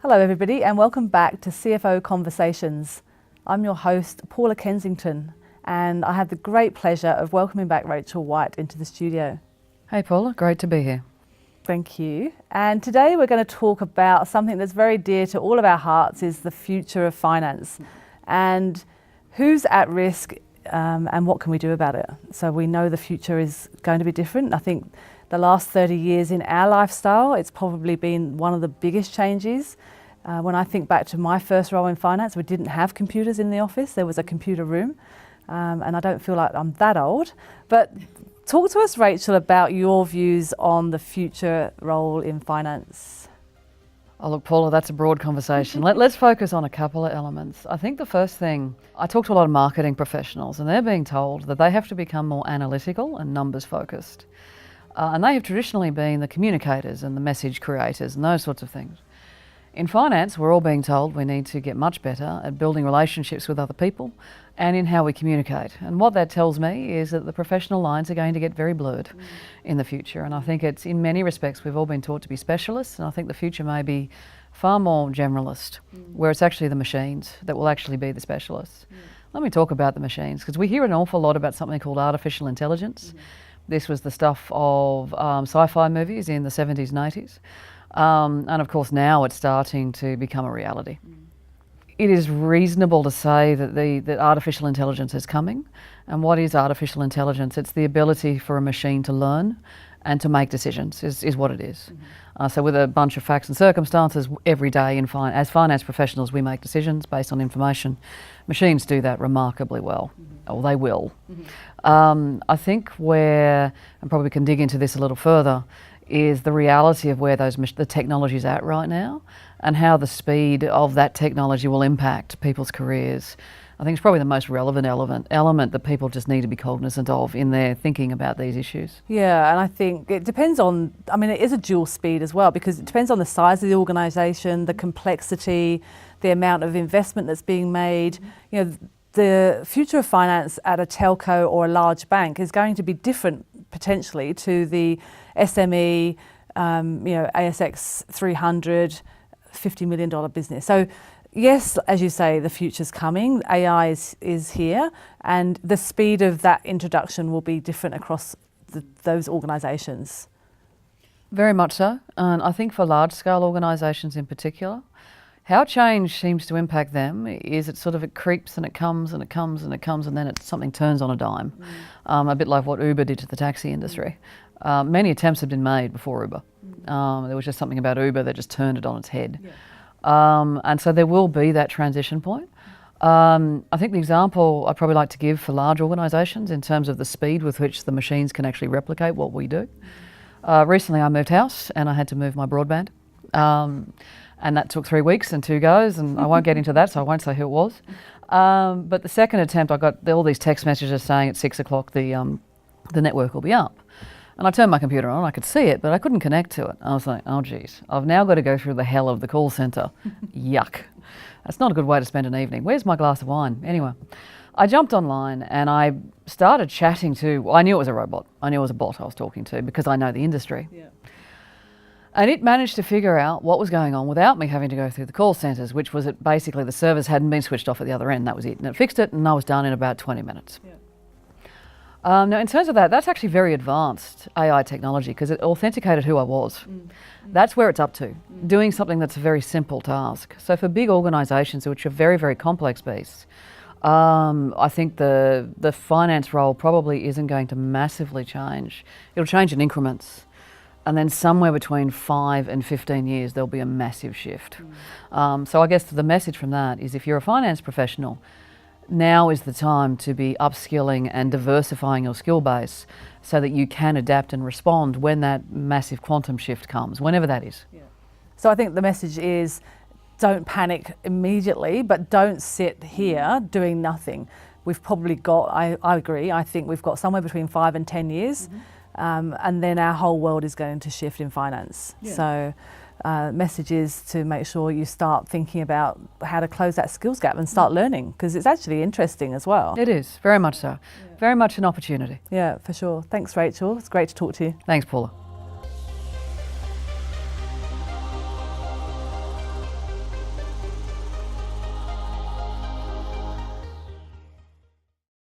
Hello everybody and welcome back to CFO Conversations. I'm your host Paula Kensington and I have the great pleasure of welcoming back Rachel White into the studio. Hey Paula, great to be here. Thank you. And today we're going to talk about something that's very dear to all of our hearts, is the future of finance and who's at risk and what can we do about it. So we know the future is going to be different. I think the last 30 years in our lifestyle, it's probably been one of the biggest changes. When I think back to my first role in finance, we didn't have computers in the office. There was a computer room, and I don't feel like I'm that old. But talk to us, Rachel, about your views on the future role in finance. Oh look, Paula, that's a broad conversation. Let's focus on a couple of elements. I think the first thing, I talk to a lot of marketing professionals and they're being told that they have to become more analytical and numbers focused. And they have traditionally been the communicators and the message creators and those sorts of things. In finance, we're all being told we need to get much better at building relationships with other people and in how we communicate. And what that tells me is that the professional lines are going to get very blurred in the future. And I think it's, in many respects, we've all been taught to be specialists, and I think the future may be far more generalist, where it's actually the machines that will actually be the specialists. Let me talk about the machines, because we hear an awful lot about something called artificial intelligence. This was the stuff of sci-fi movies in the 70s and 80s. And of course now it's starting to become a reality. It is reasonable to say that artificial intelligence is coming. And what is artificial intelligence? It's the ability for a machine to learn and to make decisions is what it is. So with a bunch of facts and circumstances every day as finance professionals, we make decisions based on information. Machines do that remarkably well, or they will. I think where, and probably can dig into this a little further, is the reality of where the technology is at right now and how the speed of that technology will impact people's careers. I think it's probably the most relevant element that people just need to be cognizant of in their thinking about these issues. Yeah, and I think it depends on, it is a dual speed as well, because it depends on the size of the organisation, the complexity, the amount of investment that's being made. You know, the future of finance at a telco or a large bank is going to be different potentially to the SME, ASX 300, $50 million business. So yes, as you say, the future's coming. AI is here, and the speed of that introduction will be different across those organisations. Very much so, and I think for large-scale organisations in particular, how change seems to impact them is it creeps and it comes and it comes and it comes, and then something turns on a dime. A bit like what Uber did to the taxi industry. Many attempts had been made before Uber. There was just something about Uber that just turned it on its head. And so there will be that transition point. I think the example I'd probably like to give for large organisations in terms of the speed with which the machines can actually replicate what we do. Recently I moved house and I had to move my broadband. And that took 3 weeks and 2 goes, and I won't get into that, so I won't say who it was. But the second attempt, I got all these text messages saying at 6 o'clock the network will be up. And I turned my computer on, I could see it, but I couldn't connect to it. I was like, oh geez, I've now got to go through the hell of the call centre. Yuck. That's not a good way to spend an evening. Where's my glass of wine? Anyway, I jumped online and I started chatting I knew it was a robot. I knew it was a bot I was talking to because I know the industry. Yeah. And it managed to figure out what was going on without me having to go through the call centres, which was that basically the servers hadn't been switched off at the other end, that was it. And it fixed it and I was done in about 20 minutes. Yeah. Now in terms of that's actually very advanced AI technology because it authenticated who I was. That's where it's up to, doing something that's a very simple task. So for big organisations which are very, very complex beasts, I think the finance role probably isn't going to massively change. It'll change in increments. And then somewhere between 5 and 15 years, there'll be a massive shift. So I guess the message from that is if you're a finance professional, now is the time to be upskilling and diversifying your skill base so that you can adapt and respond when that massive quantum shift comes, whenever that is. Yeah. So I think the message is don't panic immediately, but don't sit here doing nothing. We've probably got, I agree, I think we've got somewhere between 5 and 10 years. And then our whole world is going to shift in finance. Yeah. So message is to make sure you start thinking about how to close that skills gap and start learning, because it's actually interesting as well. It is, very much so. Yeah. Very much an opportunity. Yeah, for sure. Thanks, Rachel. It's great to talk to you. Thanks, Paula.